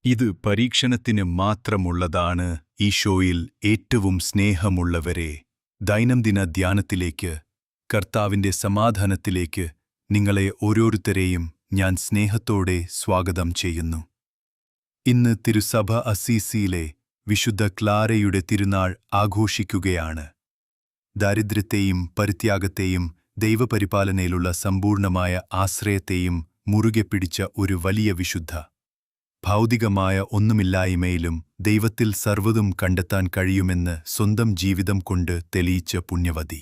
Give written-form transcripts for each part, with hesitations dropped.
ഇത് പരീക്ഷണത്തിന് മാത്രമുള്ളതാണ്. ഈശോയിൽ ഏറ്റവും സ്നേഹമുള്ളവരെ, ദൈനംദിന ധ്യാനത്തിലേക്ക്, കർത്താവിന്റെ സമാധാനത്തിലേക്ക് നിങ്ങളെ ഓരോരുത്തരെയും ഞാൻ സ്നേഹത്തോടെ സ്വാഗതം ചെയ്യുന്നു. ഇന്ന് തിരുസഭ അസീസിയിലെ വിശുദ്ധ ക്ലാരയുടെ തിരുനാൾ ആഘോഷിക്കുകയാണ്. ദാരിദ്ര്യത്തെയും പരിത്യാഗത്തെയും ദൈവപരിപാലനയിലുള്ള സമ്പൂർണമായ ആശ്രയത്തെയും മുറുകെ പിടിച്ച ഒരു വലിയ വിശുദ്ധ. ഭൗതികമായ ഒന്നുമില്ലായ്മയിലും ദൈവത്തിൽ സർവ്വതും കണ്ടെത്താൻ കഴിയുമെന്ന് സ്വന്തം ജീവിതം കൊണ്ട് തെളിയിച്ച പുണ്യവതി.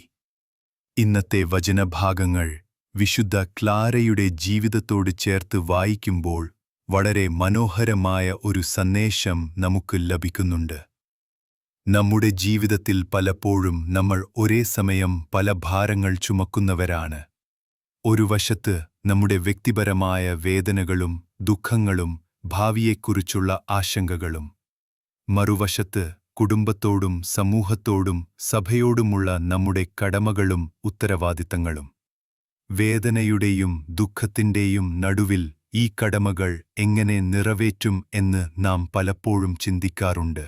ഇന്നത്തെ വചനഭാഗങ്ങൾ വിശുദ്ധ ക്ലാരയുടെ ജീവിതത്തോട് ചേർത്ത് വായിക്കുമ്പോൾ വളരെ മനോഹരമായ ഒരു സന്ദേശം നമുക്ക് ലഭിക്കുന്നുണ്ട്. നമ്മുടെ ജീവിതത്തിൽ പലപ്പോഴും നമ്മൾ ഒരേ സമയം പല ഭാരങ്ങൾ ചുമക്കുന്നവരാണ്. ഒരു വശത്ത് നമ്മുടെ വ്യക്തിപരമായ വേദനകളും ദുഃഖങ്ങളും ഭാവിയെക്കുറിച്ചുള്ള ആശങ്കകളും, മറുവശത്ത് കുടുംബത്തോടും സമൂഹത്തോടും സഭയോടുമുള്ള നമ്മുടെ കടമകളും ഉത്തരവാദിത്തങ്ങളും. വേദനയുടെയും ദുഃഖത്തിന്റെയും നടുവിൽ ഈ കടമകൾ എങ്ങനെ നിറവേറ്റും എന്ന് നാം പലപ്പോഴും ചിന്തിക്കാറുണ്ട്.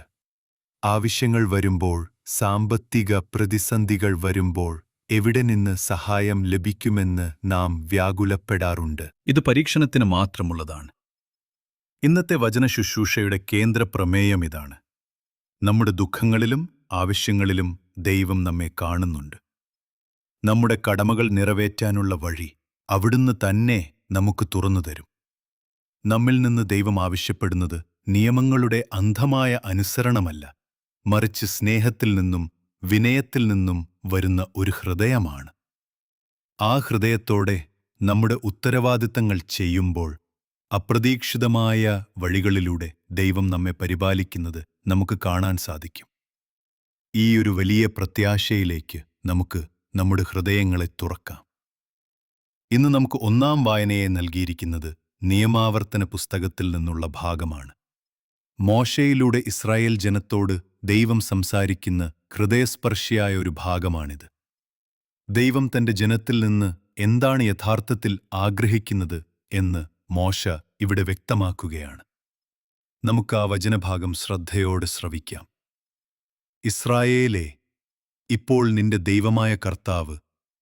ആവശ്യങ്ങൾ വരുമ്പോൾ, സാമ്പത്തിക പ്രതിസന്ധികൾ വരുമ്പോൾ എവിടെ നിന്ന് സഹായം ലഭിക്കുമെന്ന് നാം വ്യാകുലപ്പെടാറുണ്ട്. ഇത് പരീക്ഷണത്തിന് മാത്രമുള്ളതാണ്. ഇന്നത്തെ വചനശുശ്രൂഷയുടെ കേന്ദ്ര പ്രമേയം ഇതാണ്. നമ്മുടെ ദുഃഖങ്ങളിലും ആവശ്യങ്ങളിലും ദൈവം നമ്മെ കാണുന്നുണ്ട്. നമ്മുടെ കടമകൾ നിറവേറ്റാനുള്ള വഴി അവിടുന്ന് തന്നെ നമുക്ക് തുറന്നുതരും. നമ്മിൽ നിന്ന് ദൈവം ആവശ്യപ്പെടുന്നത് നിയമങ്ങളുടെ അന്ധമായ അനുസരണമല്ല, മറിച്ച് സ്നേഹത്തിൽ നിന്നും വിനയത്തിൽ നിന്നും വരുന്ന ഒരു ഹൃദയമാണ്. ആ ഹൃദയത്തോടെ നമ്മുടെ ഉത്തരവാദിത്തങ്ങൾ ചെയ്യുമ്പോൾ അപ്രതീക്ഷിതമായ വഴികളിലൂടെ ദൈവം നമ്മെ പരിപാലിക്കുന്നത് നമുക്ക് കാണാൻ സാധിക്കും. ഈ ഒരു വലിയ പ്രത്യാശയിലേക്ക് നമുക്ക് നമ്മുടെ ഹൃദയങ്ങളെ തുറക്കാം. ഇന്ന് നമുക്ക് ഒന്നാം വായനയെ നൽകിയിരിക്കുന്നത് നിയമാവർത്തന പുസ്തകത്തിൽ നിന്നുള്ള ഭാഗമാണ്. മോശയിലൂടെ ഇസ്രായേൽ ജനത്തോട് ദൈവം സംസാരിക്കുന്ന ഹൃദയസ്പർശിയായ ഒരു ഭാഗമാണിത്. ദൈവം തന്റെ ജനത്തിൽ നിന്ന് എന്താണ് യഥാർത്ഥത്തിൽ ആഗ്രഹിക്കുന്നത് എന്ന് മോശ ഇവിടെ വ്യക്തമാക്കുകയാണ്. നമുക്ക് ആ വചനഭാഗം ശ്രദ്ധയോടെ ശ്രവിക്കാം. ഇസ്രായേലേ, ഇപ്പോൾ നിന്റെ ദൈവമായ കർത്താവ്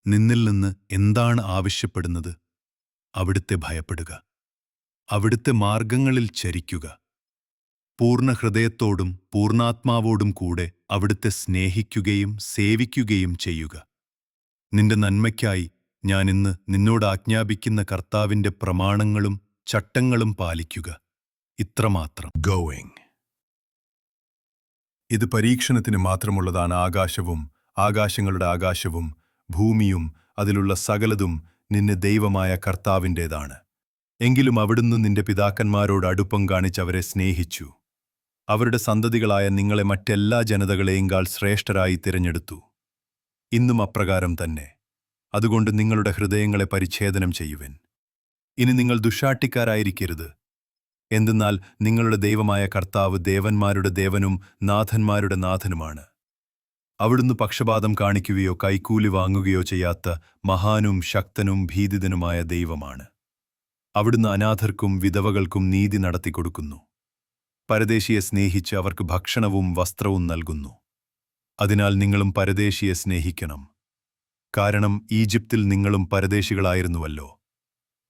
നിന്നിൽ നിന്ന് എന്താണ് ആവശ്യപ്പെടുന്നത്? അവിടുത്തെ ഭയപ്പെടുക, അവിടുത്തെ മാർഗങ്ങളിൽ ചരിക്കുക, പൂർണ്ണ ഹൃദയത്തോടും പൂർണ്ണാത്മാവോടും കൂടെ അവിടുത്തെ സ്നേഹിക്കുകയും സേവിക്കുകയും ചെയ്യുക. നിന്റെ നന്മയ്ക്കായി ഞാൻ ഇന്ന് നിന്നോട് ആജ്ഞാപിക്കുന്ന കർത്താവിന്റെ പ്രമാണങ്ങളും ചട്ടങ്ങളും പാലിക്കുക. ഇത്രമാത്രം. ഇത് പരീക്ഷണത്തിന് മാത്രമുള്ളതാണ്. ആകാശവും ആകാശങ്ങളുടെ ആകാശവും ഭൂമിയും അതിലുള്ള സകലതും നിന്നെ ദൈവമായ കർത്താവിൻ്റേതാണ്. എങ്കിലും അവിടുന്ന് നിന്റെ പിതാക്കന്മാരോട് അടുപ്പം കാണിച്ച് അവരെ സ്നേഹിച്ചു. അവരുടെ സന്തതികളായ നിങ്ങളെ മറ്റെല്ലാ ജനതകളെയുംകാൾ ശ്രേഷ്ഠരായി തിരഞ്ഞെടുത്തു. ഇന്നും അപ്രകാരം തന്നെ. അതുകൊണ്ട് നിങ്ങളുടെ ഹൃദയങ്ങളെ പരിച്ഛേദനം ചെയ്യുവിൻ. ഇനി നിങ്ങൾ ദുഷ്ടാട്ടിക്കാരായിരിക്കരുത്. എന്തെന്നാൽ നിങ്ങളുടെ ദൈവമായ കർത്താവ് ദേവന്മാരുടെ ദേവനും നാഥന്മാരുടെ നാഥനുമാണ്. അവിടുന്ന് പക്ഷപാതം കാണിക്കുകയോ കൈക്കൂലി വാങ്ങുകയോ ചെയ്യാത്ത മഹാനും ശക്തനും ഭീതിതനുമായ ദൈവമാണ്. അവിടുന്ന് അനാഥർക്കും വിധവകൾക്കും നീതി നടത്തിക്കൊടുക്കുന്നു. പരദേശിയെ സ്നേഹിച്ച് അവർക്ക് ഭക്ഷണവും വസ്ത്രവും നൽകുന്നു. അതിനാൽ നിങ്ങളും പരദേശിയെ സ്നേഹിക്കണം. കാരണം ഈജിപ്തിൽ നിങ്ങളും പരദേശികളായിരുന്നുവല്ലോ.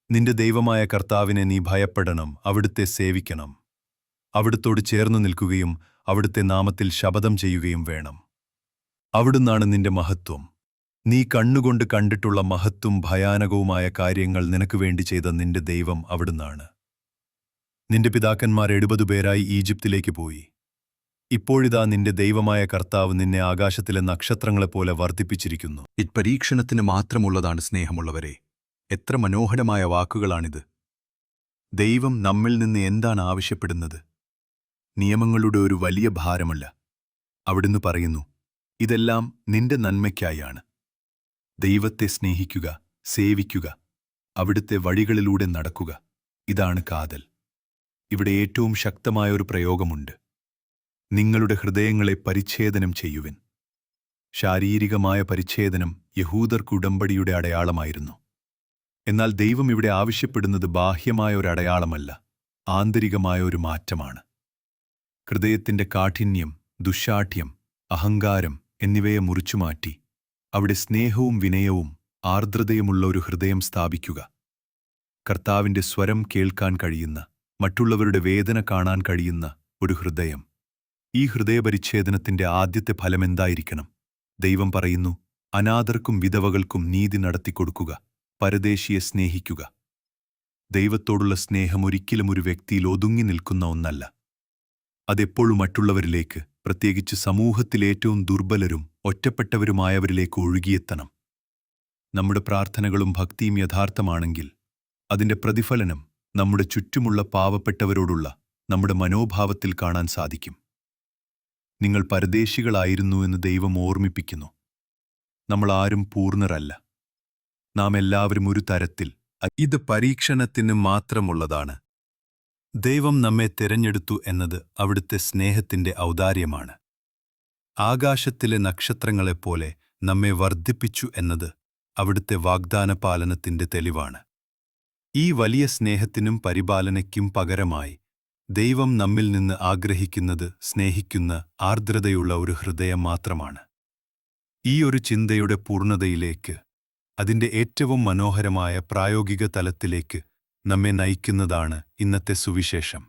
നിന്റെ ദൈവമായ കർത്താവിനെ നീ ഭയപ്പെടണം, അവിടുത്തെ സേവിക്കണം. അവിടുത്തോട് ചേർന്നു നിൽക്കുകയും അവിടുത്തെ നാമത്തിൽ ശപഥം ചെയ്യുകയും വേണം. അവിടുന്നാണ് നിന്റെ മഹത്വം. നീ കണ്ണുകൊണ്ട് കണ്ടിട്ടുള്ള മഹത്വം ഭയാനകവുമായ കാര്യങ്ങൾ നിനക്ക് വേണ്ടി ചെയ്ത നിന്റെ ദൈവം അവിടുന്നാണ്. നിന്റെ പിതാക്കന്മാർ 70 പേരായി ഈജിപ്തിലേക്ക് പോയി. ഇപ്പോഴിതാ നിന്റെ ദൈവമായ കർത്താവ് നിന്നെ ആകാശത്തിലെ നക്ഷത്രങ്ങളെപ്പോലെ വർദ്ധിപ്പിച്ചിരിക്കുന്നു. ഇത് പരീക്ഷണത്തിന് മാത്രമുള്ളതാണ്. സ്നേഹമുള്ളവരെ, എത്ര മനോഹരമായ വാക്കുകളാണിത്. ദൈവം നമ്മിൽ നിന്ന് എന്താണ് ആവശ്യപ്പെടുന്നത്? നിയമങ്ങളുടെ ഒരു വലിയ ഭാരമല്ല. അവിടുന്ന് പറയുന്നു, ഇതെല്ലാം നിന്റെ നന്മയ്ക്കായാണ്. ദൈവത്തെ സ്നേഹിക്കുക, സേവിക്കുക, അവിടുത്തെ വഴികളിലൂടെ നടക്കുക. ഇതാണ് കാതൽ. ഇവിടെ ഏറ്റവും ശക്തമായ ഒരു പ്രയോഗമുണ്ട്. നിങ്ങളുടെ ഹൃദയങ്ങളെ പരിച്ഛേദനം ചെയ്യുവിൻ. ശാരീരികമായ പരിച്ഛേദനം യഹൂദർക്ക് ഉടമ്പടിയുടെ അടയാളമായിരുന്നു. എന്നാൽ ദൈവം ഇവിടെ ആവശ്യപ്പെടുന്നത് ബാഹ്യമായ ഒരു അടയാളമല്ല, ആന്തരികമായ ഒരു മാറ്റമാണ്. ഹൃദയത്തിന്റെ കാഠിന്യം, ദുശ്ശാഠ്യം, അഹങ്കാരം എന്നിവയെ മുറിച്ചുമാറ്റി അവിടെ സ്നേഹവും വിനയവും ആർദ്രതയുമുള്ള ഒരു ഹൃദയം സ്ഥാപിക്കുക. കർത്താവിന്റെ സ്വരം കേൾക്കാൻ കഴിയുന്ന, മറ്റുള്ളവരുടെ വേദന കാണാൻ കഴിയുന്ന ഒരു ഹൃദയം. ഈ ഹൃദയപരിച്ഛേദനത്തിന്റെ ആദ്യത്തെ ഫലമെന്തായിരിക്കണം? ദൈവം പറയുന്നു, അനാഥർക്കും വിധവകൾക്കും നീതി നടത്തിക്കൊടുക്കുക, പരദേശിയെ സ്നേഹിക്കുക. ദൈവത്തോടുള്ള സ്നേഹം ഒരിക്കലും ഒരു വ്യക്തിയിൽ ഒതുങ്ങി നിൽക്കുന്ന ഒന്നല്ല. അതെപ്പോഴും മറ്റുള്ളവരിലേക്ക്, പ്രത്യേകിച്ച് സമൂഹത്തിലേറ്റവും ദുർബലരും ഒറ്റപ്പെട്ടവരുമായവരിലേക്ക് ഒഴുകിയെത്തണം. നമ്മുടെ പ്രാർത്ഥനകളും ഭക്തിയും യഥാർത്ഥമാണെങ്കിൽ അതിന്റെ പ്രതിഫലനം നമ്മുടെ ചുറ്റുമുള്ള പാവപ്പെട്ടവരോടുള്ള നമ്മുടെ മനോഭാവത്തിൽ കാണാൻ സാധിക്കും. നിങ്ങൾ പരദേശികളായിരുന്നു എന്ന് ദൈവം ഓർമ്മിപ്പിക്കുന്നു. നമ്മളാരും പൂർണ്ണരല്ല. നാം എല്ലാവരും ഒരു തരത്തിൽ. ഇത് പരീക്ഷണത്തിന് മാത്രമുള്ളതാണ്. ദൈവം നമ്മെ തിരഞ്ഞെടുത്തു എന്നത് അവിടുത്തെ സ്നേഹത്തിന്റെ ഔദാര്യമാണ്. ആകാശത്തിലെ നക്ഷത്രങ്ങളെപ്പോലെ നമ്മെ വർദ്ധിപ്പിച്ചു എന്നത് അവിടുത്തെ വാഗ്ദാനപാലനത്തിന്റെ തെളിവാണ്. ഈ വലിയ സ്നേഹത്തിനും പരിപാലനയ്ക്കും പകരമായി ദൈവം നമ്മിൽ നിന്ന് ആഗ്രഹിക്കുന്നത് സ്നേഹിക്കുന്ന ആർദ്രതയുള്ള ഒരു ഹൃദയം മാത്രമാണ്. ഈ ഒരു ചിന്തയുടെ പൂർണ്ണതയിലേക്ക്, അതിന്റെ ഏറ്റവും മനോഹരമായ പ്രായോഗിക തലത്തിലേക്ക് നമ്മെ നയിക്കുന്നതാണ് ഇന്നത്തെ സുവിശേഷം.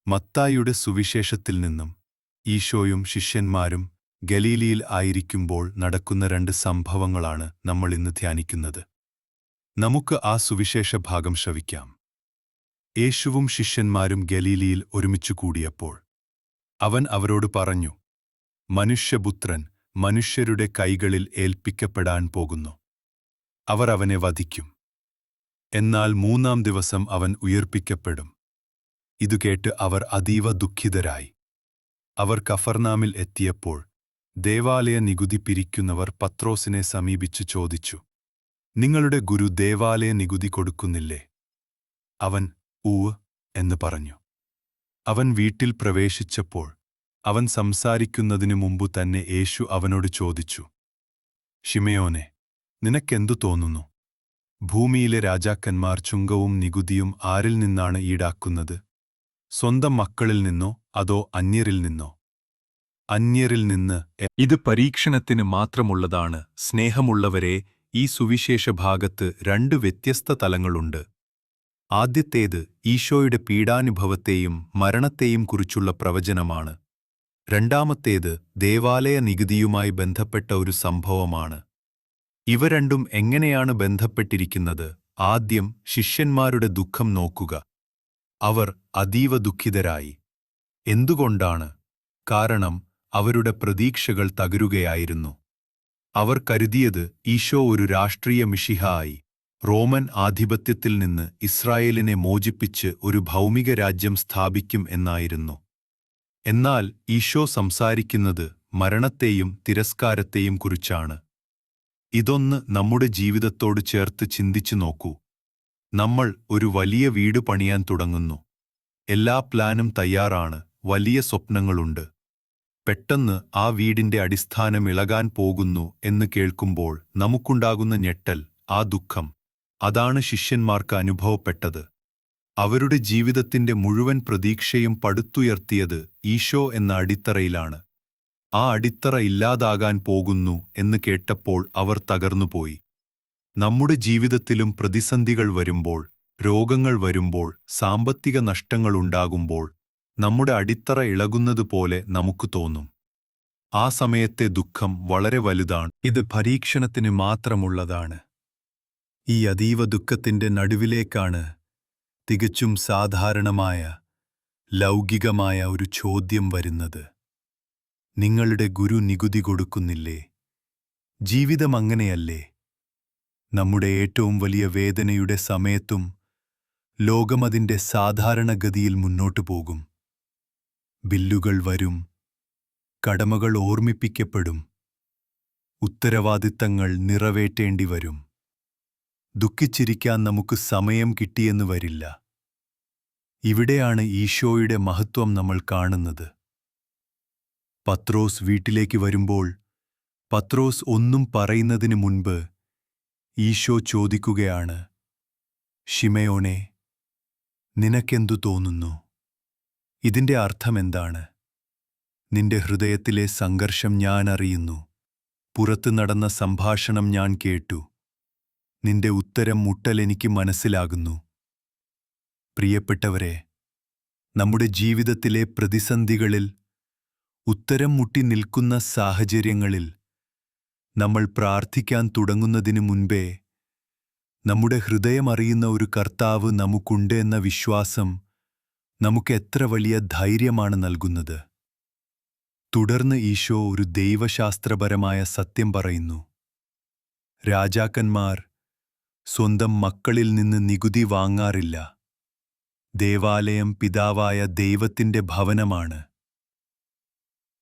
മത്തായിയുടെ സുവിശേഷത്തിൽ നിന്നും ഈശോയും ശിഷ്യന്മാരും ഗലീലിയിൽ ആയിരിക്കുമ്പോൾ നടക്കുന്ന 2 സംഭവങ്ങളാണ് നമ്മൾ ഇന്ന് ധ്യാനിക്കുന്നത്. നമുക്ക് ആ സുവിശേഷ ഭാഗം ശ്രവിക്കാം. യേശുവും ശിഷ്യന്മാരും ഗലീലിയിൽ ഒരുമിച്ചു കൂടിയപ്പോൾ അവൻ അവരോട് പറഞ്ഞു, മനുഷ്യപുത്രൻ മനുഷ്യരുടെ കൈകളിൽ ഏൽപ്പിക്കപ്പെടാൻ പോകുന്നു. അവർ അവനെ വധിക്കും. എന്നാൽ 3-ാം ദിവസം അവൻ ഉയിർപ്പിക്കപ്പെടും. ഇതുകേട്ട് അവർ അതീവ ദുഃഖിതരായി. അവർ കഫർനാമിൽ എത്തിയപ്പോൾ ദേവാലയ നികുതി പിരിക്കുന്നവർ പത്രോസിനെ സമീപിച്ചു ചോദിച്ചു, നിങ്ങളുടെ ഗുരു ദേവാലയ നികുതി കൊടുക്കുന്നില്ലേ? അവൻ ഉവ്വ് എന്ന് പറഞ്ഞു. അവൻ വീട്ടിൽ പ്രവേശിച്ചപ്പോൾ അവൻ സംസാരിക്കുന്നതിനു മുമ്പു തന്നെ യേശു അവനോട് ചോദിച്ചു, ശിമയോനെ, നിനക്കെന്തു തോന്നുന്നു? ഭൂമിയിലെ രാജാക്കന്മാർ ചുങ്കവും നികുതിയും ആരിൽ നിന്നാണ് ഈടാക്കുന്നത്? സ്വന്തം മക്കളിൽ നിന്നോ അതോ അന്യരിൽ നിന്നോ? അന്യരിൽ നിന്ന്. ഇത് പരീക്ഷണത്തിന് മാത്രമുള്ളതാണ്. സ്നേഹമുള്ളവരെ, ഈ സുവിശേഷ ഭാഗത്ത് 2 വ്യത്യസ്ത തലങ്ങളുണ്ട്. ആദ്യത്തേത് ഈശോയുടെ പീഡാനുഭവത്തെയും മരണത്തെയും കുറിച്ചുള്ള പ്രവചനമാണ്. രണ്ടാമത്തേത് ദേവാലയ നികുതിയുമായി ബന്ധപ്പെട്ട ഒരു സംഭവമാണ്. ഇവ രണ്ടും എങ്ങനെയാണ് ബന്ധപ്പെട്ടിരിക്കുന്നത്? ആദ്യം ശിഷ്യന്മാരുടെ ദുഃഖം നോക്കുക. അവർ അതീവ ദുഃഖിതരായി. എന്തുകൊണ്ടാണ്? കാരണം അവരുടെ പ്രതീക്ഷകൾ തകരുകയായിരുന്നു. അവർ കരുതിയത് ഈശോ ഒരു രാഷ്ട്രീയ മിശിഹ ആയി റോമൻ ആധിപത്യത്തിൽ നിന്ന് ഇസ്രായേലിനെ മോചിപ്പിച്ച് ഒരു ഭൗമിക രാജ്യം സ്ഥാപിക്കും എന്നായിരുന്നു. എന്നാൽ ഈശോ സംസാരിക്കുന്നത് മരണത്തെയും തിരസ്കാരത്തെയും കുറിച്ചാണ്. ഇതൊന്ന് നമ്മുടെ ജീവിതത്തോട് ചേർത്ത് ചിന്തിച്ചു നോക്കൂ. നമ്മൾ ഒരു വലിയ വീട് പണിയാൻ തുടങ്ങുന്നു. എല്ലാ പ്ലാനും തയ്യാറാണ്, വലിയ സ്വപ്നങ്ങളുണ്ട്. പെട്ടെന്ന് ആ വീടിന്റെ അടിസ്ഥാനം ഇളകാൻ പോകുന്നു എന്ന് കേൾക്കുമ്പോൾ നമുക്കുണ്ടാകുന്ന ഞെട്ടൽ, ആ ദുഃഖം, അതാണ് ശിഷ്യന്മാർക്ക് അനുഭവപ്പെട്ടത്. അവരുടെ ജീവിതത്തിന്റെ മുഴുവൻ പ്രതീക്ഷയും പടുത്തുയർത്തിയത് ഈശോ എന്ന അടിത്തറയിലാണ്. ആ അടിത്തറ ഇല്ലാതാകാൻ പോകുന്നു എന്ന് കേട്ടപ്പോൾ അവർ തകർന്നുപോയി. നമ്മുടെ ജീവിതത്തിലും പ്രതിസന്ധികൾ വരുമ്പോൾ, രോഗങ്ങൾ വരുമ്പോൾ, സാമ്പത്തിക നഷ്ടങ്ങളുണ്ടാകുമ്പോൾ നമ്മുടെ അടിത്തറ ഇളകുന്നതുപോലെ നമുക്ക് തോന്നും. ആ സമയത്തെ ദുഃഖം വളരെ വലുതാണ്. ഇത് പരീക്ഷണത്തിന് മാത്രമുള്ളതാണ്. ഈ അതീവ ദുഃഖത്തിന്റെ നടുവിലേക്കാണ് തികച്ചും സാധാരണമായ, ലൗകികമായ ഒരു ചോദ്യം വരുന്നത്. നിങ്ങളുടെ ഗുരു നികുതി കൊടുക്കുന്നില്ലേ? ജീവിതം അങ്ങനെയല്ലേ? നമ്മുടെ ഏറ്റവും വലിയ വേദനയുടെ സമയത്തും ലോകമതിന്റെ സാധാരണഗതിയിൽ മുന്നോട്ടു പോകും. ബില്ലുകൾ വരും, കടമകൾ ഓർമ്മിപ്പിക്കപ്പെടും, ഉത്തരവാദിത്തങ്ങൾ നിറവേറ്റേണ്ടി വരും. ദുഃഖിച്ചിരിക്കാൻ നമുക്ക് സമയം കിട്ടിയെന്ന് വരില്ല. ഇവിടെയാണ് ഈശോയുടെ മഹത്വം നമ്മൾ കാണുന്നത്. പത്രോസ് വീട്ടിലേക്ക് വരുമ്പോൾ പത്രോസ് ഒന്നും പറയുന്നതിനു മുൻപ് ഈശോ ചോദിക്കുകയാണ്, ശിമയോനെ, നിനക്കെന്തു തോന്നുന്നു? ഇതിന്റെ അർത്ഥമെന്താണ്? നിന്റെ ഹൃദയത്തിലെ സംഘർഷം ഞാൻ അറിയുന്നു. പുറത്ത് നടന്ന സംഭാഷണം ഞാൻ കേട്ടു. നിന്റെ ഉത്തരം മുട്ടൽ എനിക്ക് മനസ്സിലാകുന്നു. പ്രിയപ്പെട്ടവരെ, നമ്മുടെ ജീവിതത്തിലെ പ്രതിസന്ധികളിൽ, ഉത്തരം മുട്ടി നിൽക്കുന്ന സാഹചര്യങ്ങളിൽ നമ്മൾ പ്രാർത്ഥിക്കാൻ തുടങ്ങുന്നതിനു മുൻപേ നമ്മുടെ ഹൃദയമറിയുന്ന ഒരു കർത്താവ് നമുക്കുണ്ട് എന്ന വിശ്വാസം നമുക്ക് എത്ര വലിയ ധൈര്യമാണ് നൽകുന്നത്. തുടർന്ന് ഈശോ ഒരു ദൈവശാസ്ത്രപരമായ സത്യം പറയുന്നു. രാജാക്കന്മാർ സ്വന്തം മക്കളിൽ നിന്ന് നികുതി വാങ്ങാറില്ല. ദേവാലയം പിതാവായ ദൈവത്തിന്റെ ഭവനമാണ്.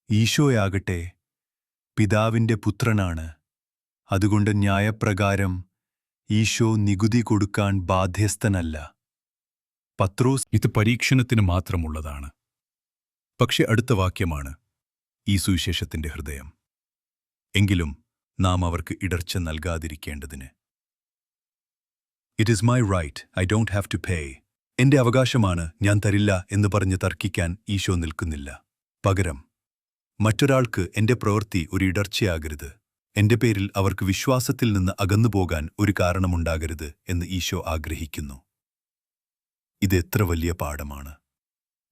ഈശോയാകട്ടെ പിതാവിന്റെ പുത്രനാണ്. അതുകൊണ്ട് ന്യായപ്രകാരം ഈശോ നികുതി കൊടുക്കാൻ ബാധ്യസ്ഥനല്ല. പത്രോസ് ഇത് പരീക്ഷണത്തിന് മാത്രമുള്ളതാണ്. പക്ഷെ അടുത്ത വാക്യമാണ് ഈ സുവിശേഷത്തിന്റെ ഹൃദയം. എങ്കിലും നാം അവർക്ക് ഇടർച്ച നൽകാതിരിക്കേണ്ടതിന്. It is my right, I don't have to pay. എന്റെ അവകാശമാണ്, ഞാൻ തരില്ല എന്ന് പറഞ്ഞ് തർക്കിക്കാൻ ഈശോ നിൽക്കുന്നില്ല. പകരം മറ്റൊരാൾക്ക് എന്റെ പ്രവൃത്തി ഒരു ഇടർച്ചയാകരുത്, എന്റെ പേരിൽ അവർക്ക് വിശ്വാസത്തിൽ നിന്ന് അകന്നുപോകാൻ ഒരു കാരണമുണ്ടാകരുത് എന്ന് ഈശോ ആഗ്രഹിക്കുന്നു. ഇത് എത്ര വലിയ പാഠമാണ്!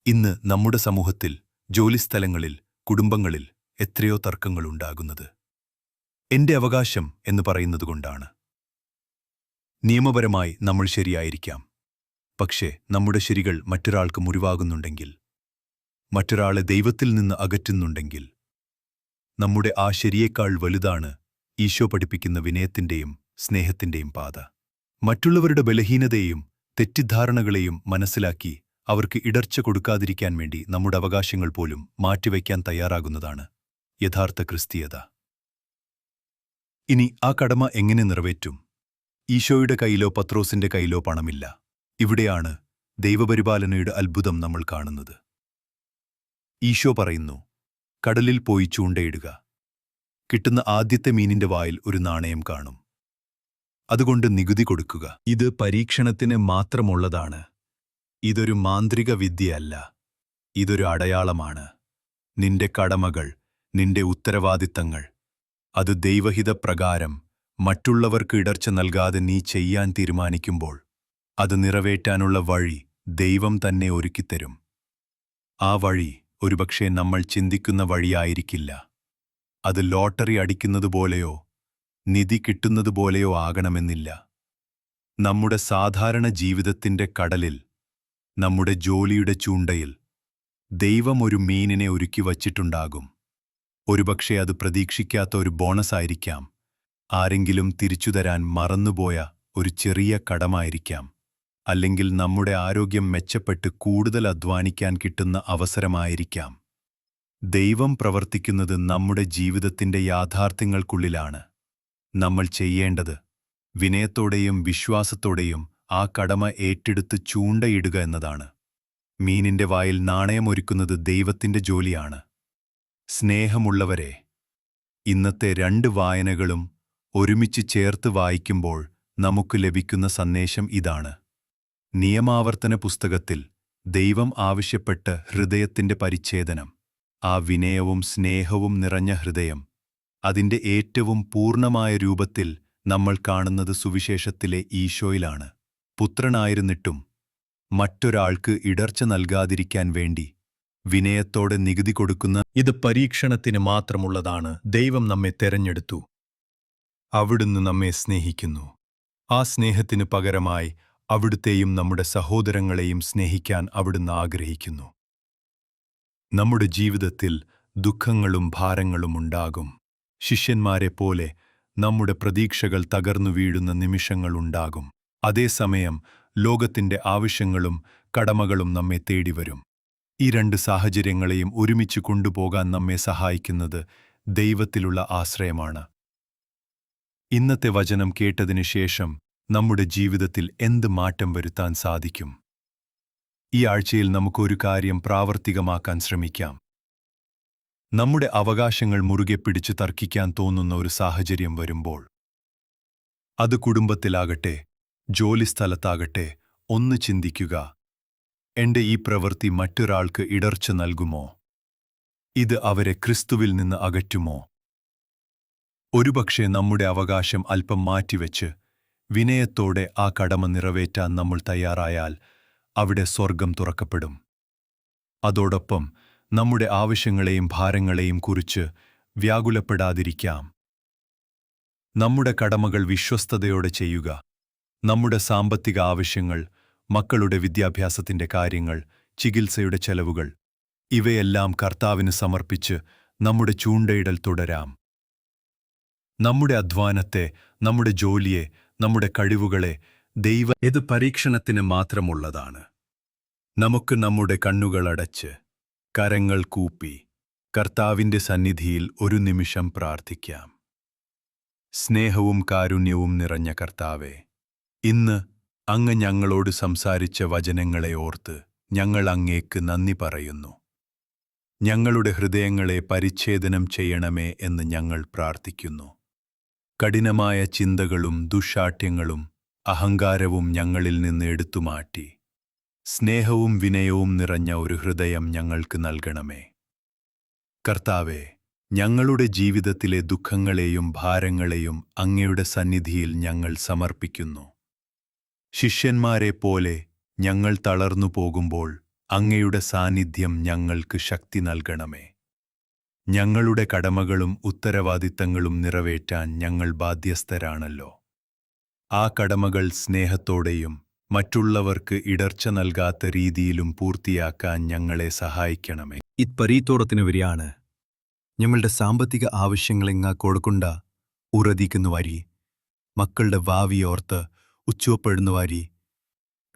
ഇന്ന് നമ്മുടെ സമൂഹത്തിൽ, ജോലിസ്ഥലങ്ങളിൽ, കുടുംബങ്ങളിൽ എത്രയോ തർക്കങ്ങളുണ്ടാകുന്നത് എന്റെ അവകാശം എന്ന് പറയുന്നതുകൊണ്ടാണ്. നിയമപരമായി നമ്മൾ ശരിയായിരിക്കാം. പക്ഷേ നമ്മുടെ ശരികൾ മറ്റൊരാൾക്ക് മുറിവാകുന്നുണ്ടെങ്കിൽ, മറ്റൊരാളെ ദൈവത്തിൽ നിന്ന് അകറ്റുന്നുണ്ടെങ്കിൽ, നമ്മുടെ ആ ശരിയേക്കാൾ വലുതാണ് ഈശോ പഠിപ്പിക്കുന്ന വിനയത്തിന്റെയും സ്നേഹത്തിന്റെയും പാത. മറ്റുള്ളവരുടെ ബലഹീനതയെയും തെറ്റിദ്ധാരണകളെയും മനസ്സിലാക്കി അവർക്ക് ഇടർച്ച കൊടുക്കാതിരിക്കാൻ വേണ്ടി നമ്മുടെ അവകാശങ്ങൾ പോലും മാറ്റിവയ്ക്കാൻ തയ്യാറാകുന്നതാണ് യഥാർത്ഥ ക്രിസ്തീയത. ഇനി ആ കടമ എങ്ങനെ നിറവേറ്റും? ഈശോയുടെ കയ്യിലോ പത്രോസിന്റെ കയ്യിലോ പണമില്ല. ഇവിടെയാണ് ദൈവപരിപാലനയുടെ അത്ഭുതം നമ്മൾ കാണുന്നത്. ഈശോ പറയുന്നു, കടലിൽ പോയി ചൂണ്ടയിടുക. കിട്ടുന്ന ആദ്യത്തെ മീനിന്റെ വായിൽ ഒരു നാണയം കാണും. അതുകൊണ്ട് നികുതി കൊടുക്കുക. ഇത് പരീക്ഷണത്തിന് മാത്രമുള്ളതാണ്. ഇതൊരു മാന്ത്രിക വിദ്യയല്ല. ഇതൊരു അടയാളമാണ്. നിന്റെ കടമകൾ, നിന്റെ ഉത്തരവാദിത്തങ്ങൾ, അത് ദൈവഹിതപ്രകാരം മറ്റുള്ളവർക്ക് ഇടർച്ച നൽകാതെ നീ ചെയ്യാൻ തീരുമാനിക്കുമ്പോൾ അത് നിറവേറ്റാനുള്ള വഴി ദൈവം തന്നെ ഒരുക്കിത്തരും. ആ വഴി ഒരുപക്ഷെ നമ്മൾ ചിന്തിക്കുന്ന വഴിയായിരിക്കില്ല. അത് ലോട്ടറി അടിക്കുന്നതുപോലെയോ നിധി കിട്ടുന്നതുപോലെയോ ആകണമെന്നില്ല. നമ്മുടെ സാധാരണ ജീവിതത്തിന്റെ കടലിൽ, നമ്മുടെ ജോലിയുടെ ചൂണ്ടയിൽ ദൈവം ഒരു മീനിനെ ഒരുക്കി വച്ചിട്ടുണ്ടാകും. ഒരുപക്ഷെ അത് പ്രതീക്ഷിക്കാത്ത ഒരു ബോണസായിരിക്കാം. ആരെങ്കിലും തിരിച്ചുതരാൻ മറന്നുപോയ ഒരു ചെറിയ കടമായിരിക്കാം. അല്ലെങ്കിൽ നമ്മുടെ ആരോഗ്യം മെച്ചപ്പെട്ട് കൂടുതൽ അധ്വാനിക്കാൻ കിട്ടുന്ന അവസരമായിരിക്കാം. ദൈവം പ്രവർത്തിക്കുന്നത് നമ്മുടെ ജീവിതത്തിന്റെ യാഥാർത്ഥ്യങ്ങൾക്കുള്ളിലാണ്. നമ്മൾ ചെയ്യേണ്ടത് വിനയത്തോടെയും വിശ്വാസത്തോടെയും ആ കടമ ഏറ്റെടുത്ത് ചൂണ്ടയിടുക എന്നതാണ്. മീനിന്റെ വായിൽ നാണയമൊരുക്കുന്നത് ദൈവത്തിന്റെ ജോലിയാണ്. സ്നേഹമുള്ളവരെ, ഇന്നത്തെ 2 വായനകളും ഒരുമിച്ച് ചേർത്ത് വായിക്കുമ്പോൾ നമുക്ക് ലഭിക്കുന്ന സന്ദേശം ഇതാണ്. നിയമാവർത്തന പുസ്തകത്തിൽ ദൈവം ആവശ്യപ്പെട്ട ഹൃദയത്തിന്റെ പരിച്ഛേദനം, ആ വിനയവും സ്നേഹവും നിറഞ്ഞ ഹൃദയം, അതിന്റെ ഏറ്റവും പൂർണ്ണമായ രൂപത്തിൽ നമ്മൾ കാണുന്നത് സുവിശേഷത്തിലെ ഈശോയിലാണ്. പുത്രനായിരുന്നിട്ടും മറ്റൊരാൾക്ക് ഇടർച്ച നൽകാതിരിക്കാൻ വേണ്ടി വിനയത്തോടെ നികുതി കൊടുക്കുന്ന. ഇത് പരീക്ഷണത്തിന് മാത്രമുള്ളതാണ്. ദൈവം നമ്മെ തെരഞ്ഞെടുത്തു. അവിടുന്ന് നമ്മെ സ്നേഹിക്കുന്നു. ആ സ്നേഹത്തിനു പകരമായി അവിടുത്തെയും നമ്മുടെ സഹോദരങ്ങളെയും സ്നേഹിക്കാൻ അവിടുന്ന് ആഗ്രഹിക്കുന്നു. നമ്മുടെ ജീവിതത്തിൽ ദുഃഖങ്ങളും ഭാരങ്ങളും ഉണ്ടാകും. ശിഷ്യന്മാരെപ്പോലെ നമ്മുടെ പ്രതീക്ഷകൾ തകർന്നു വീഴുന്ന നിമിഷങ്ങളുണ്ടാകും. അതേസമയം ലോകത്തിന്റെ ആവശ്യങ്ങളും കടമകളും നമ്മെ തേടിവരും. ഈ 2 സാഹചര്യങ്ങളെയും ഒരുമിച്ച് കൊണ്ടുപോകാൻ നമ്മെ സഹായിക്കുന്നത് ദൈവത്തിലുള്ള ആശ്രയമാണ്. ഇന്നത്തെ വചനം കേട്ടതിനു ശേഷം നമ്മുടെ ജീവിതത്തിൽ എന്ത് മാറ്റം വരുത്താൻ സാധിക്കും? ഈ ആഴ്ചയിൽ നമുക്കൊരു കാര്യം പ്രാവർത്തികമാക്കാൻ ശ്രമിക്കാം. നമ്മുടെ അവകാശങ്ങൾ മുറുകെ പിടിച്ച് തർക്കിക്കാൻ തോന്നുന്ന ഒരു സാഹചര്യം വരുമ്പോൾ, അത് കുടുംബത്തിലാകട്ടെ ജോലിസ്ഥലത്താകട്ടെ, ഒന്ന് ചിന്തിക്കുക, എന്റെ ഈ പ്രവൃത്തി മറ്റൊരാൾക്ക് ഇടർച്ച നൽകുമോ? ഇത് അവരെ ക്രിസ്തുവിൽ നിന്ന് അകറ്റുമോ? ഒരുപക്ഷെ നമ്മുടെ അവകാശം അല്പം മാറ്റിവെച്ച് വിനയത്തോടെ ആ കടമ നിറവേറ്റാൻ നമ്മൾ തയ്യാറായാൽ അവിടെ സ്വർഗം തുറക്കപ്പെടും. അതോടൊപ്പം നമ്മുടെ ആവശ്യങ്ങളെയും ഭാരങ്ങളെയും കുറിച്ച് വ്യാകുലപ്പെടാതിരിക്കാം. നമ്മുടെ കടമകൾ വിശ്വസ്തയോടെ ചെയ്യുക. നമ്മുടെ സാമ്പത്തിക ആവശ്യങ്ങൾ, മക്കളുടെ വിദ്യാഭ്യാസത്തിന്റെ കാര്യങ്ങൾ, ചികിത്സയുടെ ചെലവുകൾ ഇവയെല്ലാം കർത്താവിന് സമർപ്പിച്ച് നമ്മുടെ ചൂണ്ടയിടൽ തുടരാം. നമ്മുടെ അധ്വാനത്തെ, നമ്മുടെ ജോലിയെ, നമ്മുടെ കഴിവുകളെ ഇത് പരീക്ഷണത്തിന് മാത്രമുള്ളതാണ്. നമുക്ക് നമ്മുടെ കണ്ണുകളടച്ച്, കരങ്ങൾ കൂപ്പി, കർത്താവിന്റെ സന്നിധിയിൽ ഒരു നിമിഷം പ്രാർത്ഥിക്കാം. സ്നേഹവും കാരുണ്യവും നിറഞ്ഞ കർത്താവേ, ഇന്ന് അങ്ങ് ഞങ്ങളോട് സംസാരിച്ച വചനങ്ങളെ ഓർത്ത് ഞങ്ങൾ അങ്ങേക്ക് നന്ദി പറയുന്നു. ഞങ്ങളുടെ ഹൃദയങ്ങളെ പരിച്ഛേദനം ചെയ്യണമേ എന്ന് ഞങ്ങൾ പ്രാർത്ഥിക്കുന്നു. കഠിനമായ ചിന്തകളും ദുശ്ശാഠ്യങ്ങളും അഹങ്കാരവും ഞങ്ങളിൽ നിന്ന് എടുത്തുമാറ്റി സ്നേഹവും വിനയവും നിറഞ്ഞ ഒരു ഹൃദയം ഞങ്ങൾക്ക് നൽകണമേ. കർത്താവേ, ഞങ്ങളുടെ ജീവിതത്തിലെ ദുഃഖങ്ങളെയും ഭാരങ്ങളെയും അങ്ങയുടെ സന്നിധിയിൽ ഞങ്ങൾ സമർപ്പിക്കുന്നു. ശിഷ്യന്മാരെപ്പോലെ ഞങ്ങൾ തളർന്നു പോകുമ്പോൾ അങ്ങയുടെ സാന്നിധ്യം ഞങ്ങൾക്ക് ശക്തി നൽകണമേ. ഞങ്ങളുടെ കടമകളും ഉത്തരവാദിത്തങ്ങളും നിറവേറ്റാൻ ഞങ്ങൾ ബാധ്യസ്ഥരാണല്ലോ. ആ കടമകൾ സ്നേഹത്തോടെയും മറ്റുള്ളവർക്ക് ഇടർച്ച നൽകാത്ത രീതിയിലും പൂർത്തിയാക്കാൻ ഞങ്ങളെ സഹായിക്കണമേ. ഇത്പരീത്തോറത്തിന് വരിയാണ് ഞമ്മളുടെ സാമ്പത്തിക ആവശ്യങ്ങളെങ്ങ കൊടുക്കുണ്ട ഉറദിക്കുന്നുവാരി, മക്കളുടെ ഭാവിയോർത്ത് ഉച്ചപ്പെടുന്നുവാരി,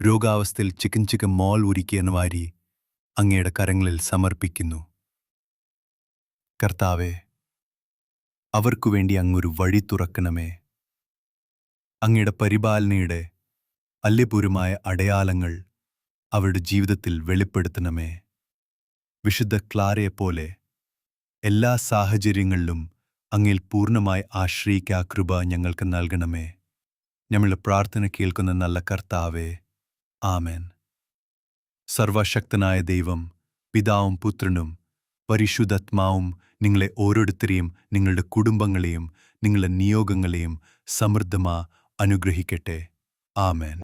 രോഗാവസ്ഥയിൽ ചിക്കൻ മോൾ ഉരിക്കുന്നവാരി അങ്ങയുടെ കരങ്ങളിൽ സമർപ്പിക്കുന്നു. കർത്താവേ, അവർക്കുവേണ്ടി അങ്ങൊരു വഴി തുറക്കണമേ. അങ്ങയുടെ പരിപാലനയുടെ അല്യപൂരമായ അടയാളങ്ങൾ അവരുടെ ജീവിതത്തിൽ വെളിപ്പെടുത്തണമേ. വിശുദ്ധ ക്ലാരയെപ്പോലെ എല്ലാ സാഹചര്യങ്ങളിലും അങ്ങിൽ പൂർണ്ണമായി ആശ്രയിക്കാ കൃപ ഞങ്ങൾക്ക് നൽകണമേ. ഞങ്ങളുടെ പ്രാർത്ഥന കേൾക്കുന്ന നല്ല കർത്താവേ, ആമേൻ. സർവശക്തനായ ദൈവം, പിതാവും പുത്രനും പരിശുദ്ധാത്മാവും നിങ്ങളെ ഓരോരുത്തരെയും, നിങ്ങളുടെ കുടുംബങ്ങളെയും, നിങ്ങളുടെ നിയോഗങ്ങളെയും സമൃദ്ധമാ അനുഗ്രഹിക്കട്ടെ. ആമേൻ.